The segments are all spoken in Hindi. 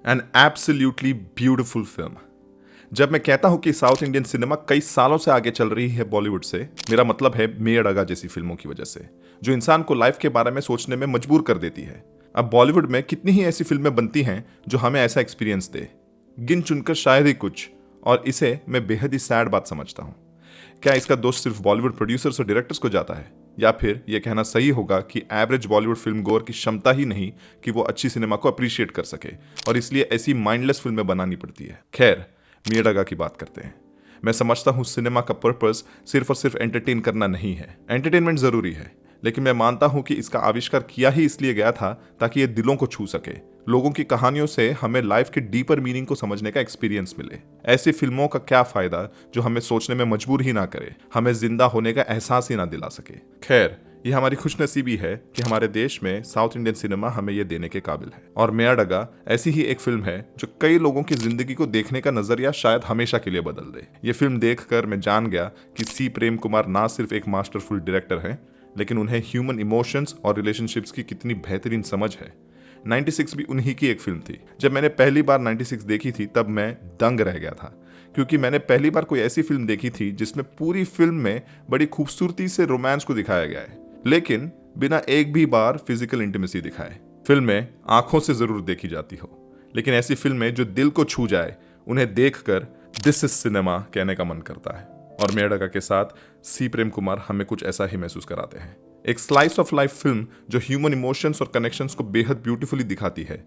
An absolutely beautiful film. जब मैं कहता हूं कि साउथ इंडियन सिनेमा कई सालों से आगे चल रही है बॉलीवुड से, मेरा मतलब है मेड़गा जैसी फिल्मों की वजह से, जो इंसान को लाइफ के बारे में सोचने में मजबूर कर देती है। अब बॉलीवुड में कितनी ही ऐसी फिल्में बनती हैं जो हमें ऐसा एक्सपीरियंस दे, गिन चुनकर शायद ही कुछ, और इसे मैं बेहद ही सैड बात समझता हूं। क्या इसका दोष सिर्फ बॉलीवुड प्रोड्यूसर्स और डायरेक्टर्स को जाता है, या फिर यह कहना सही होगा कि एवरेज बॉलीवुड फिल्म गोअर की क्षमता ही नहीं कि वो अच्छी सिनेमा को अप्रिशिएट कर सके, और इसलिए ऐसी माइंडलेस फिल्में बनानी पड़ती है। खैर, मियाडागा की बात करते हैं। मैं समझता हूं सिनेमा का पर्पस सिर्फ और सिर्फ एंटरटेन करना नहीं है। एंटरटेनमेंट जरूरी है, लेकिन मैं मानता हूं कि इसका आविष्कार किया ही इसलिए गया था ताकि ये दिलों को छू सके। लोगों की कहानियों से हमें लाइफ के डीपर मीनिंग को समझने का एक्सपीरियंस मिले। ऐसी फिल्मों का क्या फायदा जो हमें सोचने में मजबूर ही ना करे, हमें जिंदा होने का एहसास ही ना दिला सके। खैर, यह हमारी खुशनसीबी है कि हमारे देश में साउथ इंडियन सिनेमा हमें यह देने के काबिल है। और मेड़गा ऐसी ही एक फिल्म है जो कई लोगों की जिंदगी को देखने का नजरिया शायद हमेशा के लिए बदल दे। ये फिल्म देखकर मैं जान गया कि सी प्रेम कुमार ना सिर्फ एक मास्टरफुल डायरेक्टर है, लेकिन उन्हें ह्यूमन इमोशंस और रिलेशनशिप्स की कितनी बेहतरीन समझ है। 96 भी उन्हीं की एक फिल्म थी। जब मैंने पहली बार 96 देखी थी तब मैं दंग रह गया था, क्योंकि मैंने पहली बार कोई ऐसी फिल्म देखी थी जिसमें पूरी फिल्म में बड़ी खूबसूरती से रोमांस को दिखाया गया है, लेकिन बिना एक भी बार फिजिकल इंटीमेसी दिखाए। फिल्में आंखों से जरूर देखी जाती हो, लेकिन ऐसी फिल्में जो दिल को छू जाए, उन्हें देखकर दिस इज सिनेमा कहने का मन करता है। और मेड़गा के साथ सी प्रेम कुमार हमें कुछ ऐसा ही महसूस कराते हैं। एक स्लाइस ऑफ लाइफ फिल्म जो ह्यूमन इमोशंस और कनेक्शंस को बेहद ब्यूटीफुली दिखाती है।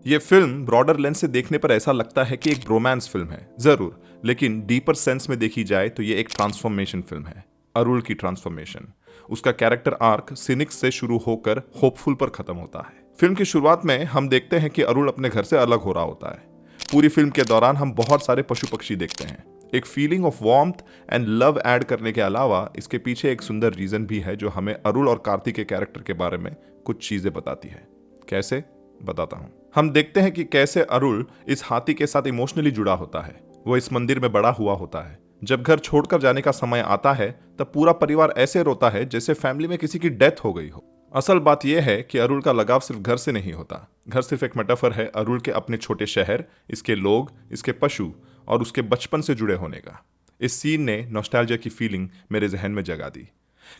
यह फिल्म ब्रॉडर लेंस से देखने पर ऐसा लगता है कि एक रोमांस फिल्म है जरूर, लेकिन डीपर सेंस में देखी जाए तो यह एक ट्रांसफॉर्मेशन फिल्म है। अरुल की ट्रांसफॉर्मेशन, उसका कैरेक्टर आर्क सिनिक्स से शुरू होकर होपफुल पर खत्म होता है। फिल्म की शुरुआत में हम देखते हैं कि अरुल अपने घर से अलग हो रहा होता है। पूरी फिल्म के दौरान हम बहुत सारे पशु पक्षी देखते हैं। एक feeling of warmth and love add करने के अलावा इसके पीछे एक सुंदर रीजन भी है जो हमें अरुल और कार्तिक के कैरेक्टर के बारे में कुछ चीजें बताती है। कैसे, बताता हूं। हम देखते हैं कि कैसे अरुल इस हाथी के साथ इमोशनली जुड़ा होता है। वो इस मंदिर में बड़ा हुआ होता है। जब घर छोड़कर जाने का समय आता है तब पूरा परिवार ऐसे रोता है जैसे फैमिली में किसी की डेथ हो गई हो। असल बात यह है कि अरुल का लगाव सिर्फ घर से नहीं होता। घर सिर्फ एक मेटाफर है अरुल के अपने छोटे शहर, इसके लोग, इसके पशु और उसके बचपन से जुड़े होने का। इस सीन ने नॉस्टैल्जिया की फीलिंग मेरे जहन में जगा दी।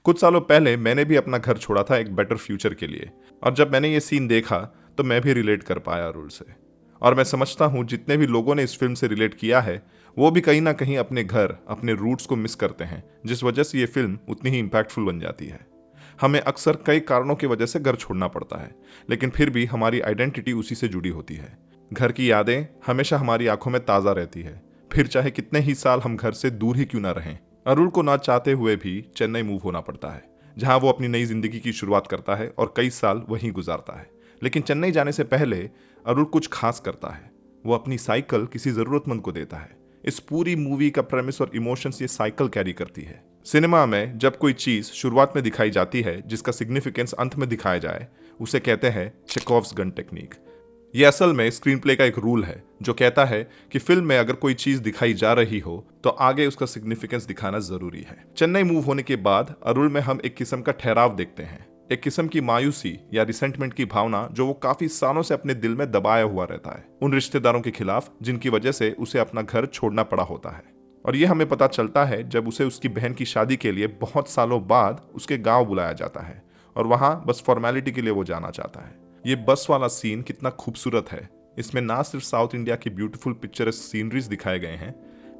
कुछ सालों पहले मैंने भी अपना घर छोड़ा था एक बेटर फ्यूचर के लिए, और जब मैंने ये सीन देखा तो मैं भी रिलेट कर पाया अरुल से। और मैं समझता हूँ जितने भी लोगों ने इस फिल्म से रिलेट किया है वो भी कहीं ना कहीं अपने घर, अपने रूट्स को मिस करते हैं, जिस वजह से ये फिल्म उतनी ही इम्पैक्टफुल बन जाती है। हमें अक्सर कई कारणों की वजह से घर छोड़ना पड़ता है, लेकिन फिर भी हमारी आइडेंटिटी उसी से जुड़ी होती है। घर की यादें हमेशा हमारी आंखों में ताज़ा रहती है, फिर चाहे कितने ही साल हम घर से दूर ही क्यों ना रहें। अरुल को ना चाहते हुए भी चेन्नई मूव होना पड़ता है, जहां वो अपनी नई जिंदगी की शुरुआत करता है और कई साल वहीं गुजारता है। लेकिन चेन्नई जाने से पहले अरुल कुछ खास करता है। वो अपनी साइकिल किसी जरूरतमंद को देता है। इस पूरी मूवी का प्रेमिस और इमोशंस ये साइकिल कैरी करती है। सिनेमा में जब कोई चीज शुरुआत में दिखाई जाती है जिसका सिग्निफिकेंस अंत में दिखाया जाए, उसे कहते हैं चेकोव्स गन टेक्निक। ये असल में स्क्रीन प्ले का एक रूल है जो कहता है कि फिल्म में अगर कोई चीज दिखाई जा रही हो तो आगे उसका सिग्निफिकेंस दिखाना जरूरी है। चेन्नई मूव होने के बाद अरुल में हम एक किस्म का ठहराव देखते हैं, एक किस्म की मायूसी या रिसेंटमेंट की भावना जो वो काफी सालों से अपने दिल में दबाया हुआ रहता है, उन रिश्तेदारों के खिलाफ जिनकी वजह से उसे अपना घर छोड़ना पड़ा होता है। और ये हमें पता चलता है जब उसे उसकी बहन की शादी के लिए बहुत सालों बाद उसके गांव बुलाया जाता है और वहां बस फॉर्मेलिटी के लिए वो जाना चाहता है। ये बस वाला सीन कितना खूबसूरत है। इसमें ना सिर्फ साउथ इंडिया की ब्यूटीफुल पिक्चरस्क सीनरीज दिखाए गए हैं,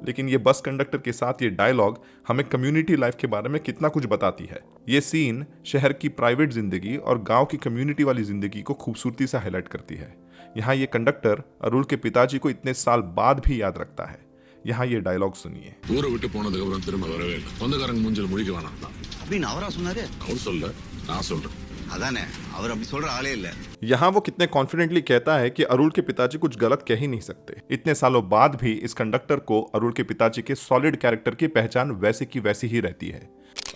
लेकिन ये बस कंडक्टर के साथ ये डायलॉग हमें कम्युनिटी लाइफ के बारे में कितना कुछ बताती है। ये सीन शहर की प्राइवेट जिंदगी और गांव की कम्युनिटी वाली जिंदगी को खूबसूरती से हाईलाइट करती है। यहाँ ये कंडक्टर अरुल के पिताजी को इतने साल बाद भी याद रखता है। यहाँ ये डायलॉग सुनिए। ஊரை விட்டு போனதுக்கு அப்புறம் திரும்ப வரவே இல்லை. சொந்தக்காரங்க மூஞ்சில முழிக்க வேணாம். அப்படின்னு அவரா சொன்னாரு? அவர் சொல்ல, நான் சொல்றேன். அதானே, அவர் அப்படி சொல்ற ஆளே இல்ல। यहाँ वो कितने कॉन्फिडेंटली कहता है कि अरुल के पिताजी कुछ गलत कह ही नहीं सकते। इतने सालों बाद भी इस कंडक्टर को अरुल के पिताजी के सॉलिड कैरेक्टर की पहचान वैसे की वैसी ही रहती है।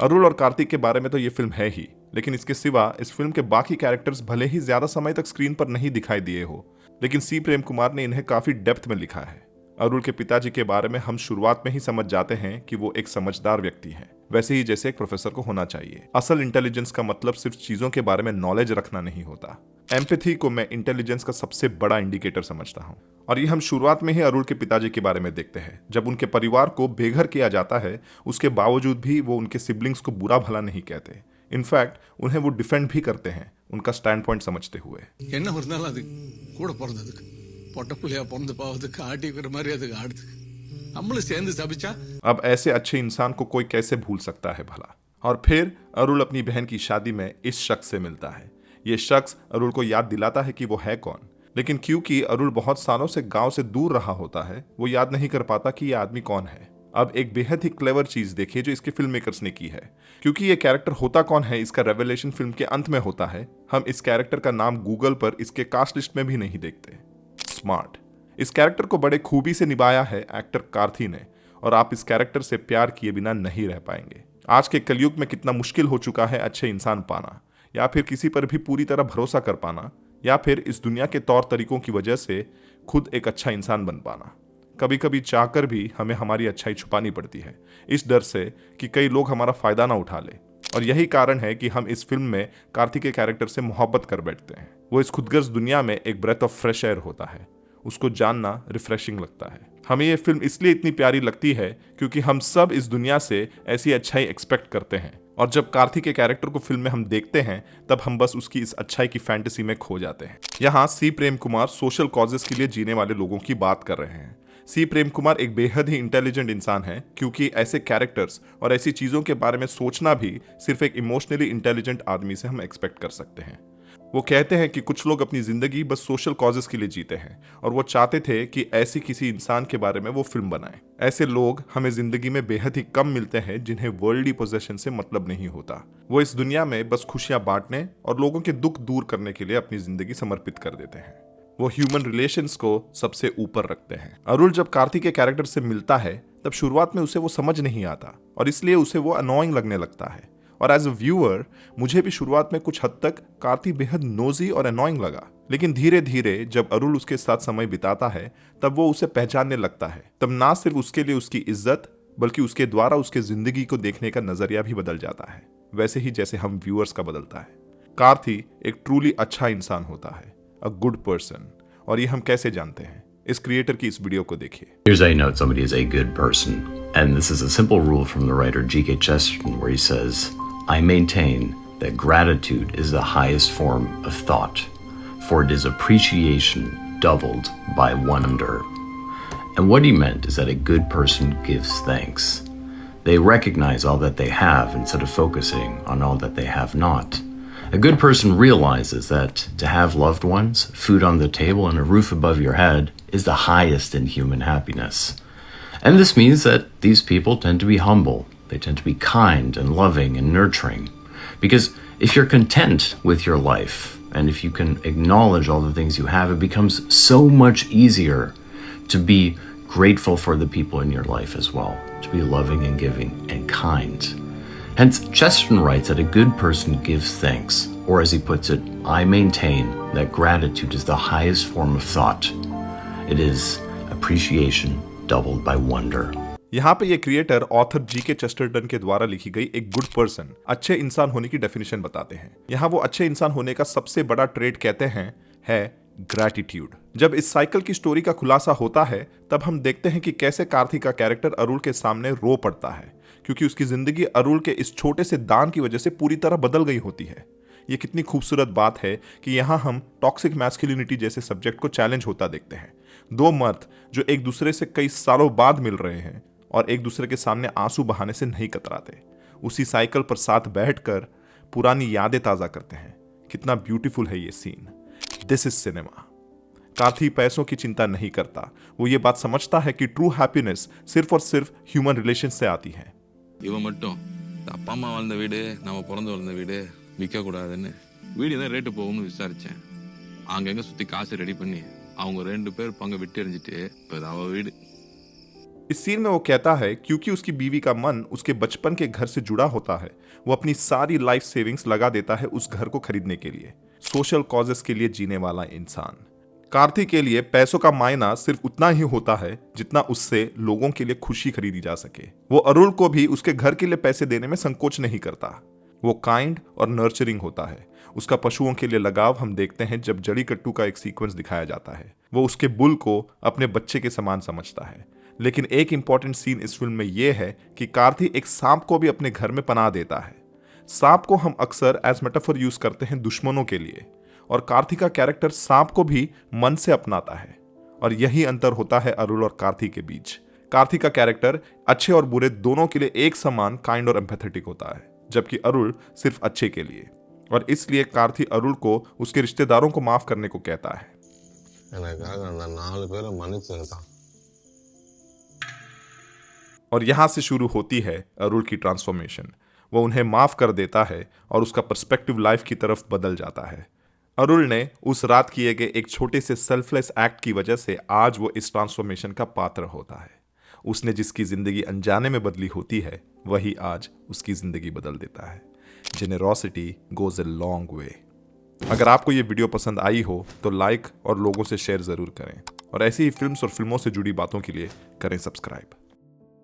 अरुल और कार्तिक के बारे में तो ये फिल्म है ही, लेकिन इसके सिवा इस फिल्म के बाकी कैरेक्टर्स भले ही ज्यादा समय तक स्क्रीन पर नहीं दिखाई दिए हो, लेकिन सी प्रेम कुमार ने इन्हें काफी डेप्थ में लिखा है। अरुल के पिताजी के बारे में हम शुरुआत में ही समझ जाते हैं कि वो एक समझदार व्यक्ति हैं, वैसे ही जैसे एक प्रोफेसर को होना चाहिए। असल इंटेलिजेंस का मतलब सिर्फ चीजों के बारे में नॉलेज रखना नहीं होता। एम्पैथी को मैं इंटेलिजेंस का सबसे बड़ा इंडिकेटर समझता हूँ, और ये हम शुरुआत में ही अरुल के पिताजी के बारे में देखते हैं। जब उनके परिवार को बेघर किया जाता है, उसके बावजूद भी वो उनके सिबलिंग्स को बुरा भला नहीं कहते। इनफैक्ट उन्हें वो डिफेंड भी करते हैं, उनका स्टैंड पॉइंट समझते हुए। என்ன ஒரு நாள் அது கூட பிறந்ததுக்கு பொட்டப்புள்ளையா பிறந்து பாவத்துக்கு ஆட்டி வைக்கிற மாதிரி அதுக்கு ஆடுது நம்மளும் சேர்ந்து சபிச்சா अब ऐसे अच्छे इंसान को कोई कैसे भूल सकता है भला। और फिर अरुल अपनी बहन की शादी में इस शख्स से मिलता है। ये शख्स अरुल को याद दिलाता है कि वो है कौन, लेकिन क्योंकि अरुल बहुत सालों से गांव से दूर रहा होता है, वो याद नहीं कर पाता कि ये आदमी कौन है। अब एक बेहद ही क्लेवर चीज देखिए जो इसके फिल्म मेकर्स ने की है। क्योंकि ये कैरेक्टर होता कौन है इसका रेवलेशन फिल्म के अंत में होता है, हम इस कैरेक्टर का नाम गूगल पर इसके कास्ट लिस्ट में भी नहीं देखते। स्मार्ट। इस कैरेक्टर को बड़े खूबी से निभाया है एक्टर कार्थी ने, और आप इस कैरेक्टर से प्यार किए बिना नहीं रह पाएंगे। आज के कलयुग में कितना मुश्किल हो चुका है अच्छे इंसान पाना, या फिर किसी पर भी पूरी तरह भरोसा कर पाना, या फिर इस दुनिया के तौर तरीकों की वजह से खुद एक अच्छा इंसान बन पाना। कभी कभी चाहकर भी हमें हमारी अच्छाई छुपानी पड़ती है, इस डर से कि कई लोग हमारा फायदा ना उठा ले। और यही कारण है कि हम इस फिल्म में कार्तिक के कैरेक्टर से मोहब्बत कर बैठते हैं। वो इस खुदगर्ज दुनिया में एक ब्रेथ ऑफ फ्रेश एयर होता है, उसको जानना रिफ्रेशिंग लगता है। हमें ये फिल्म इसलिए इतनी प्यारी लगती है क्योंकि हम सब इस दुनिया से ऐसी अच्छाई एक्सपेक्ट करते हैं, और जब कार्तिक के कैरेक्टर को फिल्म में हम देखते हैं तब हम बस उसकी इस अच्छाई की फैंटेसी में खो जाते हैं। यहाँ सी प्रेम कुमार सोशल कॉजेस के लिए जीने वाले लोगों की बात कर रहे हैं। सी प्रेम कुमार एक बेहद ही इंटेलिजेंट इंसान है, क्योंकि ऐसे कैरेक्टर्स और ऐसी चीजों के बारे में सोचना भी सिर्फ एक इमोशनली इंटेलिजेंट आदमी से हम एक्सपेक्ट कर सकते हैं। वो कहते हैं कि कुछ लोग अपनी जिंदगी बस सोशल कॉजेस के लिए जीते हैं, और वो चाहते थे कि ऐसी किसी इंसान के बारे में वो फिल्म बनाए। ऐसे लोग हमें जिंदगी में बेहद ही कम मिलते हैं जिन्हें वर्ल्डली पोजेशन से मतलब नहीं होता। वो इस दुनिया में बस खुशियां बांटने और लोगों के दुख दूर करने के लिए अपनी जिंदगी समर्पित कर देते हैं। वो ह्यूमन रिलेशंस को सबसे ऊपर रखते हैं। अरुल जब कार्तिक के कैरेक्टर से मिलता है तब शुरुआत में उसे वो समझ नहीं आता, और इसलिए उसे वो अनोइंग लगने लगता है। और एज अ व्यूअर मुझे भी शुरुआत में कुछ हद तक कार्तिक बेहद नोजी और अनोइंग लगा, लेकिन धीरे धीरे जब अरुल उसके साथ समय बिताता है तब वो उसे पहचानने लगता है। तब ना सिर्फ उसके लिए उसकी इज्जत बल्कि उसके द्वारा उसके जिंदगी को देखने का नजरिया भी बदल जाता है, वैसे ही जैसे हम व्यूअर्स का बदलता है। कार्ति एक ट्रूली अच्छा इंसान होता है, अ गुड पर्सन, और ये हम कैसे जानते हैं? इस क्रिएटर की इस वीडियो को देखिए। Here's how you know somebody is a good person. And this is a simple rule from the writer G.K. Chesterton, where he says, I maintain that gratitude is the highest form of thought, for it is appreciation doubled by wonder. And what he meant is that a good person gives thanks. They recognize all that they have instead of focusing on all that they have not. A good person realizes that to have loved ones, food on the table, and a roof above your head is the highest in human happiness. And this means that these people tend to be humble. They tend to be kind and loving and nurturing. Because if you're content with your life, and if you can acknowledge all the things you have, it becomes so much easier to be grateful for the people in your life as well, to be loving and giving and kind. Hence, Chesterton writes that a good person gives thanks, or as he puts it, I maintain that gratitude is the highest form of thought. It is appreciation doubled by wonder. यहाँ पे ये क्रिएटर ऑथर जी.के. चेस्टरटन के द्वारा लिखी गई एक गुड पर्सन, अच्छे इंसान होने की डेफिनेशन बताते हैं। यहाँ वो अच्छे इंसान होने का सबसे बड़ा ट्रेड कहते हैं है ग्रैटिट्यूड। जब इस साइकिल की स्टोरी का खुलासा होता है तब हम देखते हैं कि कैसे कार्तिक का कैरेक्टर अरुल के सामने रो पड़ता है, क्योंकि उसकी जिंदगी अरुल के इस छोटे से दान की वजह से पूरी तरह बदल गई होती है। ये कितनी खूबसूरत बात है कि यहाँ हम टॉक्सिक मैस्कुलिनिटी जैसे सब्जेक्ट को चैलेंज होता देखते हैं। दो मर्द जो एक दूसरे से कई सालों बाद मिल रहे हैं और एक दूसरे के सामने आंसू बहाने से नहीं कतराते, उसी साइकिल पर साथ बैठकर पुरानी यादें ताजा करते हैं। कितना ब्यूटीफुल है ये सीन। This is cinema. कार्ति पैसों की चिंता नहीं करता, वो ये बात समझता है कि ट्रू हैप्पीनेस सिर्फ और सिर्फ ह्यूमन रिलेशन से आती है। இவன் மட்டும் அப்பா அம்மா வாழ்ந்த வீடு நம்ம பிறந்து வளர்ந்த வீடு விற்க கூடாதுன்னு வீடு தான் ரேட்டு போகும்னு விசாரிச்சேன். அங்கங்க சுத்தி காசு ரெடி பண்ணி அவங்க 2 பேர் பங்கு விட்டு எறிஞ்சிட்டு இப்போ அவ வீடு। इस सीन में वो कहता है क्योंकि उसकी बीवी का मन उसके बचपन के घर से जुड़ा होता है, वो अपनी सारी लाइफ सेविंग्स लगा देता है उस घर को खरीदने के लिए। सोशल कॉजेस के लिए जीने वाला इंसान। कार्ति के लिए पैसों का मायना सिर्फ उतना ही होता है जितना उससे लोगों के लिए खुशी खरीदी जा सके। वो अरुल को भी उसके घर के लिए पैसे देने में संकोच नहीं करता। वो काइंड और नर्चरिंग होता है। उसका पशुओं के लिए लगाव हम देखते हैं जब जड़ीकट्टू का एक सीक्वेंस दिखाया जाता है। वो उसके बुल को अपने बच्चे के समान समझता है। लेकिन एक इंपॉर्टेंट सीन इस फिल्म में यह है कि कार्ति एक सांप को भी अपने घर में पनाह देता है। सांप को हम अक्सर एज मेटाफर यूज करते हैं दुश्मनों के लिए, और कार्ति का कैरेक्टर सांप को भी मन से अपनाता है। और यही अंतर होता है अरुल और कार्ति के बीच। कार्ति का कैरेक्टर अच्छे और बुरे दोनों के लिए एक समान काइंड और एम्पैथेटिक होता है, जबकि अरुल सिर्फ अच्छे के लिए। और इसलिए कार्ति अरुल को उसके रिश्तेदारों को माफ करने को कहता है। और यहां से शुरू होती है अरुल की ट्रांसफॉर्मेशन। वो उन्हें माफ कर देता है और उसका पर्सपेक्टिव लाइफ की तरफ बदल जाता है। अरुल ने उस रात किए गए एक छोटे से सेल्फलेस एक्ट की वजह से आज वो इस ट्रांसफॉर्मेशन का पात्र होता है। उसने जिसकी जिंदगी अनजाने में बदली होती है, वही आज उसकी जिंदगी बदल देता है। जेनेरोसिटी गोज ए लॉन्ग वे। अगर आपको ये वीडियो पसंद आई हो तो लाइक और लोगों से शेयर जरूर करें, और ऐसी ही फिल्म्स और फिल्मों से जुड़ी बातों के लिए करें सब्सक्राइब।